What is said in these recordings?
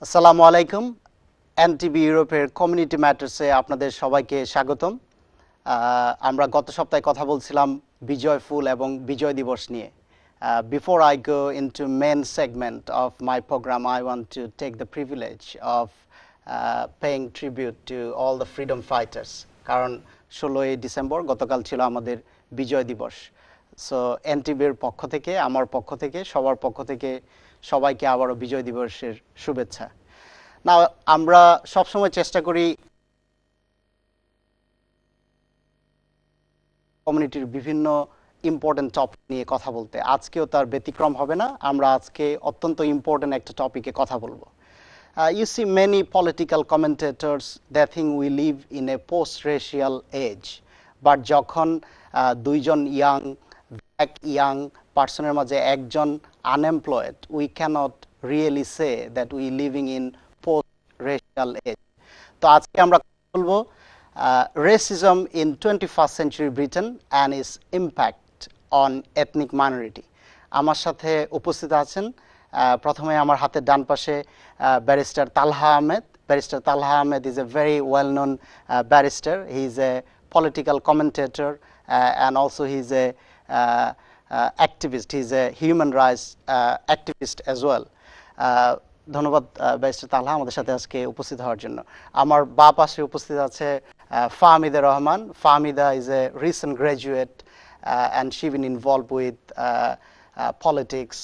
আসসালামু আলাইকুম এনটিভি ইউরোপের কমিউনিটি ম্যাটার্সে আপনাদের সবাইকে স্বাগতম আমরা গত সপ্তাহে কথা বলছিলাম বিজয় ফুল এবং বিজয় দিবস নিয়ে Before I go into main segment of my program, I want to take the privilege of paying tribute to all the freedom fighters. কারণ 16ই ডিসেম্বর গতকাল ছিল আমাদের বিজয় দিবস। সো এনটিভির পক্ষ থেকে, আমার পক্ষ থেকে, সবার পক্ষ থেকে সবাইকে আবারও বিজয় দিবসের শুভেচ্ছা। না, আমরা সবসময় চেষ্টা করি কমিউনিটির বিভিন্ন ইম্পর্টেন্ট টপিক নিয়ে কথা বলতে। আজকেও তার ব্যতিক্রম হবে না। আমরা আজকে অত্যন্ত ইম্পর্টেন্ট একটা টপিকে কথা বলবো। You see many political commentators, they think we live in a post-racial age. But যখন দুইজন black young পার্সনের মাঝে একজন unemployed, we cannot really say that we living in post-racial age. তো আজকে আমরা কথা বলবো racism in 21st century Britain and its impact on ethnic minority. আমার সাথে উপস্থিত আছেন প্রথমে আমার হাতের ডান পাশে barrister Talha Ahmed. Barrister Talha Ahmed is a very well known barrister. He is a political commentator and also he is a activist. He is a human rights activist as well. ধন্যবাদ barrister তালহা আমাদের সাথে আজকে উপস্থিত হওয়ার জন্য। আমার বাঁ পাশে উপস্থিত আছে Fahmida Rahman. Fahmida is a recent graduate and she been involved with politics,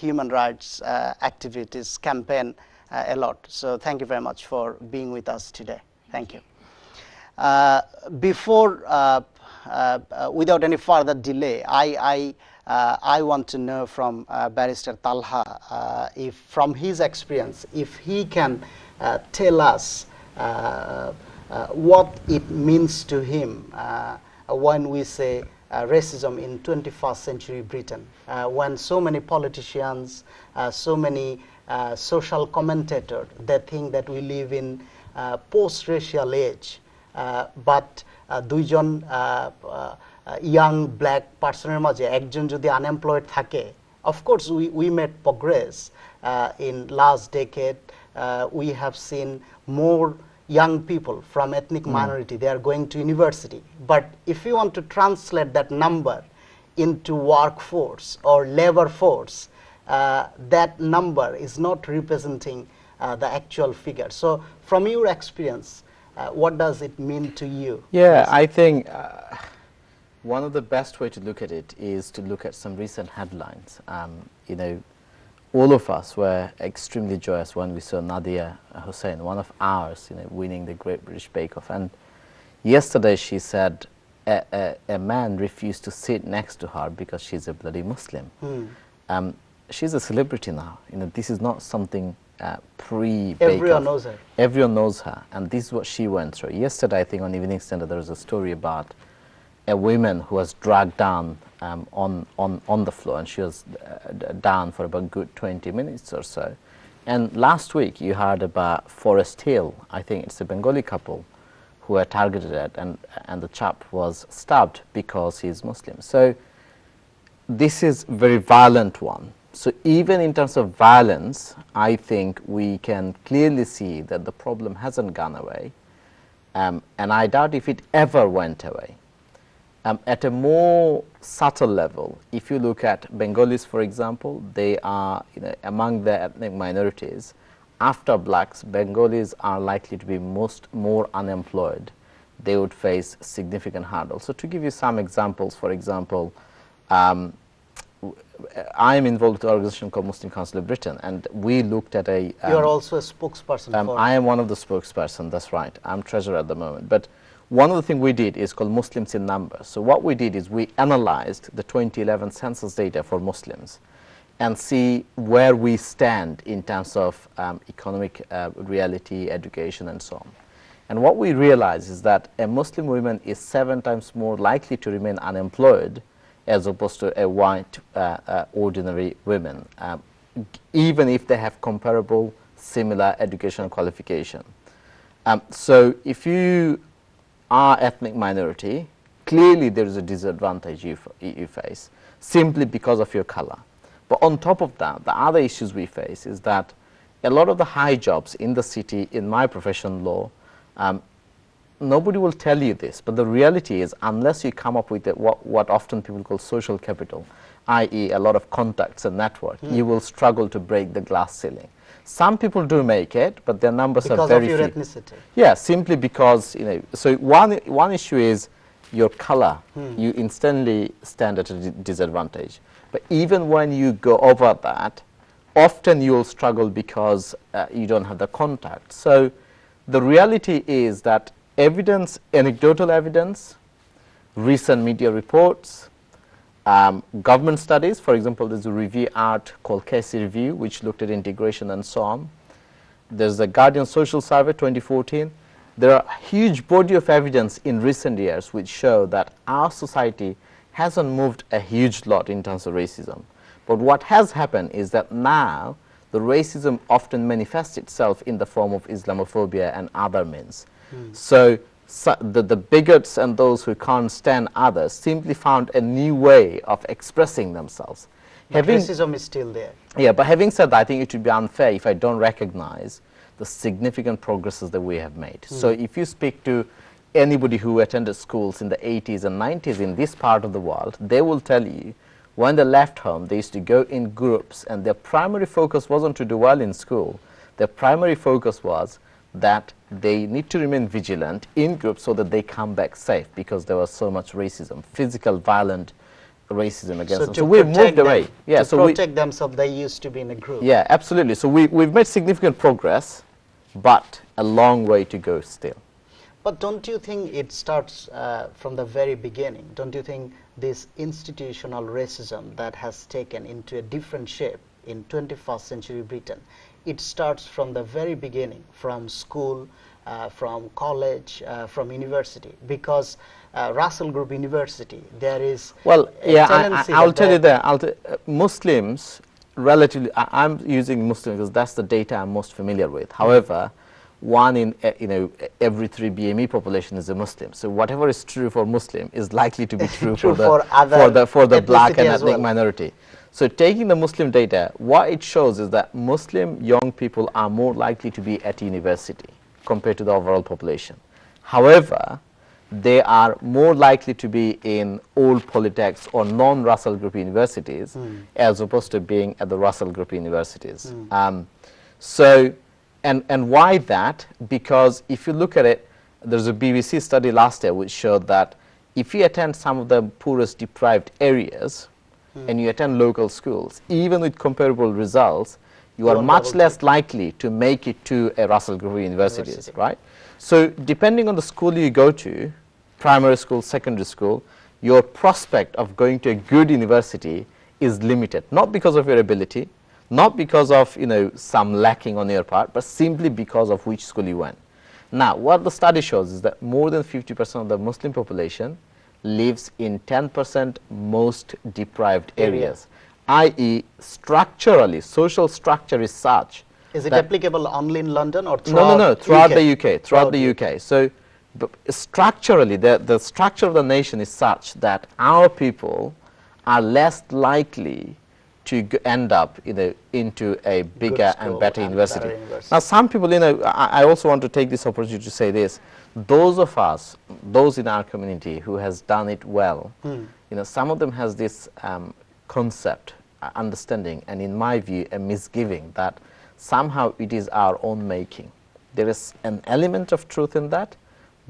human rights activities, campaign a lot. So thank you very much for being with us today. Thank you. Without any further delay, I want to know from Barrister Talha, if from his experience, if he can tell us what it means to him when we say racism in 21st century Britain, when so many politicians, so many social commentators, they think that we live in post-racial age, but দুইজন young black পার্সনের মাঝে একজন যদি unemployed থাকে, of course we made progress in last decade. We have seen more young people from ethnic minority, they are going to university. But if you want to translate that number into workforce or labor force, that number is not representing the actual figure. So from your experience, what does it mean to you? Yeah, I think one of the best way to look at it is to look at some recent headlines. All of us were extremely joyous when we saw Nadia Hussain, one of ours, winning the Great British Bake Off. And yesterday she said a man refused to sit next to her because she's a bloody Muslim. She's a celebrity now. This is not something pre-Bake Off. Everyone knows her. Everyone knows her, and this is what she went through. Yesterday, I think on Evening Standard, there was a story about a woman who was dragged down on the floor, and she was down for about a good 20 minutes or so. And last week, you heard about Forest Hill. I think it's a Bengali couple who were targeted at, and the chap was stabbed because he's Muslim. So this is a very violent one. So even in terms of violence, I think we can clearly see that the problem hasn't gone away, and I doubt if it ever went away. At a more subtle level, if you look at Bengalis, for example, they are among the ethnic minorities. After blacks, Bengalis are likely to be more unemployed. They would face significant hurdles. So to give you some examples, for example, I am involved with an organization called Muslim Council of Britain, and we looked at a... You are also a spokesperson for... I am one of the spokesperson, that's right. I'm treasurer at the moment. But one of the things we did is called Muslims in Numbers. So what we did is we analyzed the 2011 census data for Muslims and see where we stand in terms of economic reality, education, and so on. And what we realized is that a Muslim woman is 7 times more likely to remain unemployed as opposed to a white ordinary women, even if they have comparable, similar educational qualification. So if you are ethnic minority, clearly there is a disadvantage you face simply because of your color. But on top of that, the other issues we face is that a lot of the high jobs in the city, in my profession, law, nobody will tell you this, but the reality is, unless you come up with what often people call social capital, i.e. a lot of contacts and network, you will struggle to break the glass ceiling. Some people do make it, but their numbers are very few. Because of your ethnicity? Yeah, simply because, so one issue is your color. You instantly stand at a disadvantage. But even when you go over that, often you will struggle because you don't have the contact. So the reality is that evidence, anecdotal evidence, recent media reports, government studies, for example, there's a review out called Casey Review, which looked at integration and so on. There's the Guardian Social Survey 2014. There are a huge body of evidence in recent years which show that our society hasn't moved a huge lot in terms of racism. But what has happened is that now the racism often manifests itself in the form of Islamophobia and other means. So the bigots and those who can't stand others simply found a new way of expressing themselves. But racism is still there. Yeah, but having said that, I think it would be unfair if I don't recognize the significant progresses that we have made. So if you speak to anybody who attended schools in the 80s and 90s in this part of the world, they will tell you when they left home, they used to go in groups, and their primary focus wasn't to do well in school. Their primary focus was that they need to remain vigilant in groups so that they come back safe, because there was so much racism, physical, violent racism against them. So we've moved away. Yeah, to protect themselves, they used to be in a group. Yeah, absolutely. So we've made significant progress, but a long way to go still. But don't you think it starts from the very beginning? Don't you think this institutional racism that has taken into a different shape in 21st century Britain, it starts from the very beginning, from school, from college, from university? Because Russell Group University, there is I'll tell you that Muslims, relatively, I'm using Muslims because that's the data I'm most familiar with. However, one in every 3 BME population is a Muslim. So whatever is true for Muslim is likely to be true, for the black and ethnic minority. So taking the Muslim data, what it shows is that Muslim young people are more likely to be at university compared to the overall population. However, they are more likely to be in old polytechs or non-Russell Group universities as opposed to being at the Russell Group universities. And why that? Because if you look at it, there's a BBC study last year which showed that if you attend some of the poorest deprived areas and you attend local schools, even with comparable results, you are much less likely to make it to a Russell Group universities, right? So depending on the school you go to, primary school, secondary school, your prospect of going to a good university is limited, not because of your ability, not because of some lacking on your part, but simply because of which school you went. Now, what the study shows is that more than 50% of the Muslim population lives in 10% most deprived areas, i.e. structurally, social structure is such. Is it applicable only in London or throughout? No, throughout the UK, throughout the UK. So structurally, the structure of the nation is such that our people are less likely to end up into a bigger and better university. Now, some people, I also want to take this opportunity to say this. Those of us, those in our community who has done it well, some of them has this concept, understanding, and in my view, a misgiving that somehow it is our own making. There is an element of truth in that,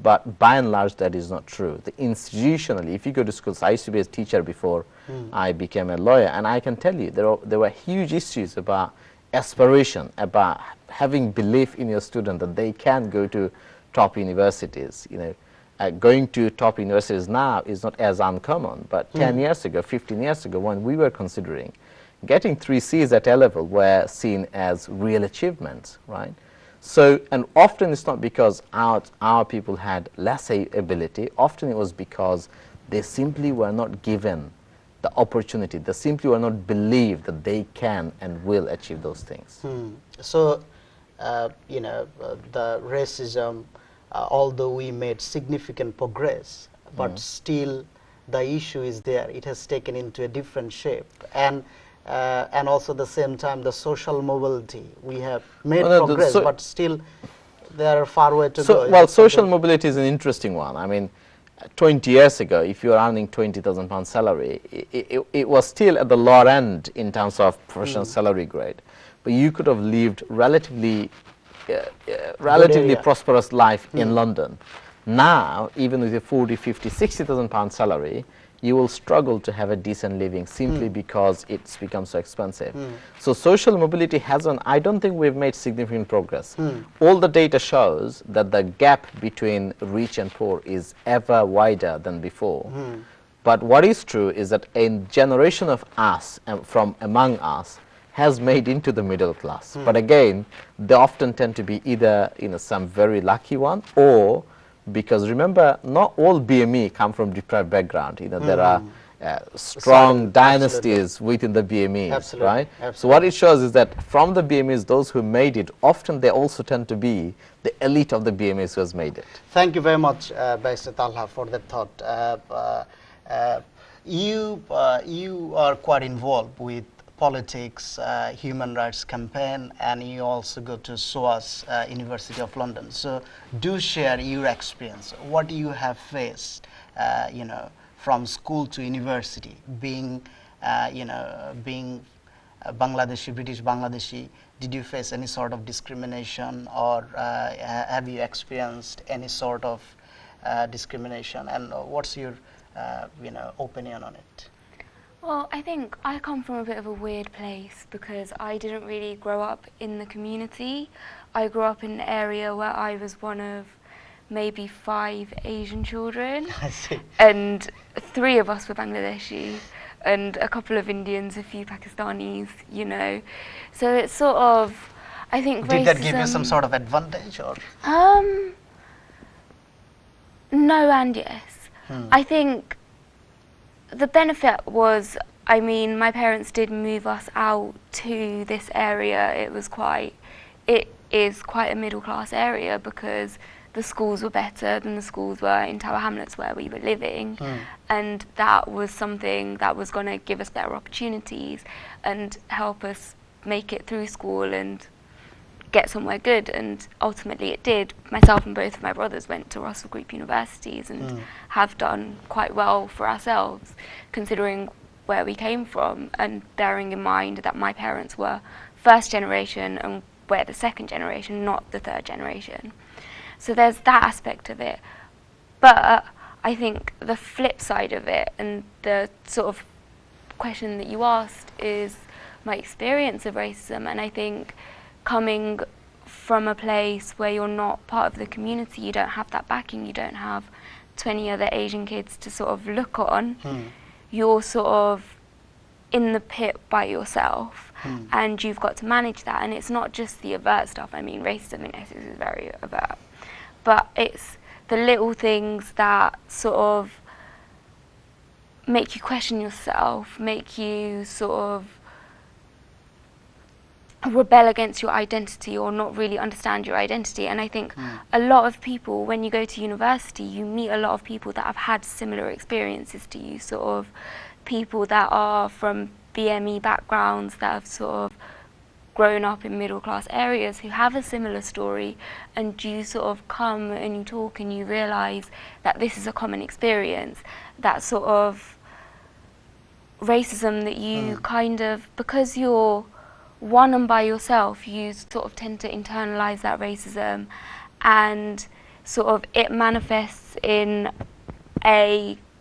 but by and large, that is not true. Institutionally, if you go to schools, I used to be a teacher before I became a lawyer, and I can tell you there were huge issues about aspiration, about having belief in your student that they can go to top universities. Going to top universities now is not as uncommon, but 10 years ago, 15 years ago, when we were considering getting 3 Cs at A level were seen as real achievements, right? So, and often it's not because our people had less ability, often it was because they simply were not given the opportunity, they simply were not believed that they can and will achieve those things. So, the racism, although we made significant progress, but still the issue is there. It has taken into a different shape. And and also the same time the social mobility. We have made Well, no, progress, but still there are far way to go. Well, social mobility is an interesting one. I mean, 20 years ago, if you were earning £20,000 salary, it was still at the lower end in terms of professional salary grade. But you could have lived relatively prosperous life in London. Now, even with a 40, 50, 60,000 pound salary, you will struggle to have a decent living simply because it's become so expensive. So social mobility hasn't, I don't think we've made significant progress. All the data shows that the gap between rich and poor is ever wider than before. But what is true is that a generation of us, from among us, has made into the middle class. But again, they often tend to be either some very lucky one, or because remember, not all BME come from deprived background. There are strong dynasties within the BMEs, right? So what it shows is that from the BMEs, those who made it, often they also tend to be the elite of the BMEs who has made it. Thank you very much, Barrister Talha, for that thought. You are quite involved with politics, human rights campaign, and you also go to SOAS, University of London. So do share your experience, what you have faced, from school to university, being, being Bangladeshi, British Bangladeshi. Did you face any sort of discrimination, or have you experienced any sort of discrimination, and what's your opinion on it? Well, I think I come from a bit of a weird place because I didn't really grow up in the community. I grew up in an area where I was one of maybe 5 Asian children. I see. And 3 of us were Bangladeshi, and a couple of Indians, a few Pakistanis, So it's sort of, I think racism... Did that give you some sort of advantage, or? No and yes. I think the benefit was, I mean, my parents did move us out to this area. It is quite a middle class area because the schools were better than the schools were in Tower Hamlets where we were living. And that was something that was going to give us better opportunities and help us make it through school and get somewhere good, and ultimately it did. Myself and both of my brothers went to Russell Group universities and have done quite well for ourselves considering where we came from, and bearing in mind that my parents were first generation and we're the second generation, not the third generation. So there's that aspect of it. But I think the flip side of it, and the sort of question that you asked, is my experience of racism. And I think coming from a place where you're not part of the community, you don't have that backing, you don't have 20 other Asian kids to sort of look on, you're sort of in the pit by yourself, and you've got to manage that. And it's not just the overt stuff. I mean, racism in essence is very overt, but it's the little things that sort of make you question yourself, make you sort of rebel against your identity or not really understand your identity. And I think a lot of people, when you go to university, you meet a lot of people that have had similar experiences to you, sort of people that are from BME backgrounds, that have sort of grown up in middle class areas, who have a similar story, and you sort of come and you talk and you realise that this is a common experience, that sort of racism that you kind of, because you're one and by yourself, you sort of tend to internalize that racism, and sort of it manifests in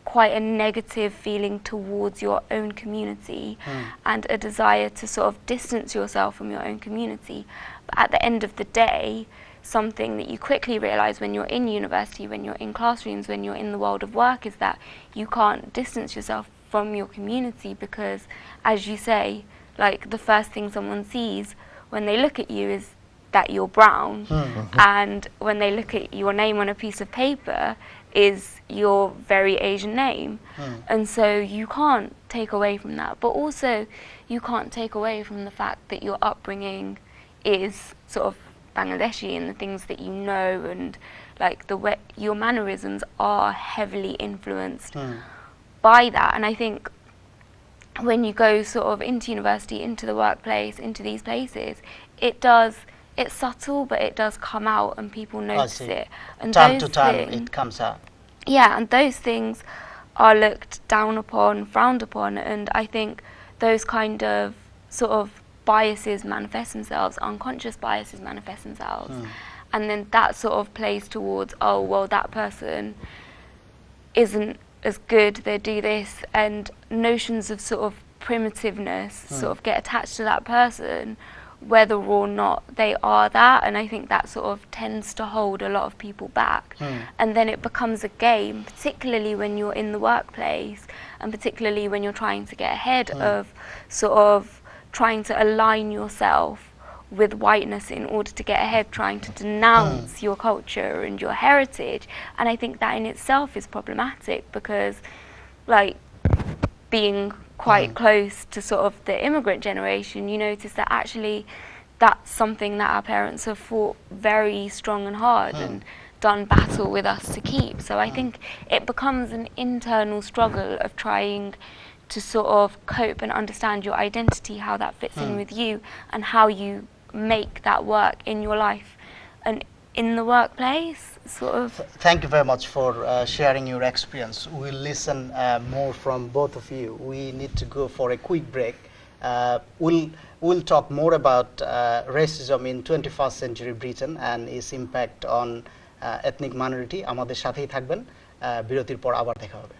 quite a negative feeling towards your own community and a desire to sort of distance yourself from your own community. But at the end of the day, something that you quickly realize when you're in university, when you're in classrooms, when you're in the world of work, is that you can't distance yourself from your community because, as you say, like the first thing someone sees when they look at you is that you're brown, and when they look at your name on a piece of paper is your very Asian name. And so you can't take away from that, but also you can't take away from the fact that your upbringing is sort of Bangladeshi, and the things that you know, and like the way your mannerisms are heavily influenced by that. And I think when you go sort of into university, into the workplace, into these places, it's subtle, but it does come out and people notice it. And time to time it comes out. Yeah, and those things are looked down upon, frowned upon, and I think those kind of sort of biases manifest themselves, unconscious biases manifest themselves, and then that sort of plays towards, oh, well, that person isn't as good, they do this, and notions of sort of primitiveness sort of get attached to that person, whether or not they are that, and I think that sort of tends to hold a lot of people back. And then it becomes a game, particularly when you're in the workplace, and particularly when you're trying to get ahead of sort of trying to align yourself with whiteness in order to get ahead, trying to denounce your culture and your heritage. And I think that in itself is problematic, because like being quite close to sort of the immigrant generation, you notice that actually that's something that our parents have fought very strong and hard and done battle with us to keep. So I think it becomes an internal struggle of trying to sort of cope and understand your identity, how that fits in with you, and how you make that work in your life and in the workplace, sort of. Thank you very much for sharing your experience. We'll listen more from both of you. We need to go for a quick break. We'll talk more about racism in 21st century Britain and its impact on ethnic minority. আমাদের সাথেই থাকবেন, বিরতির পর আবার দেখা হবে।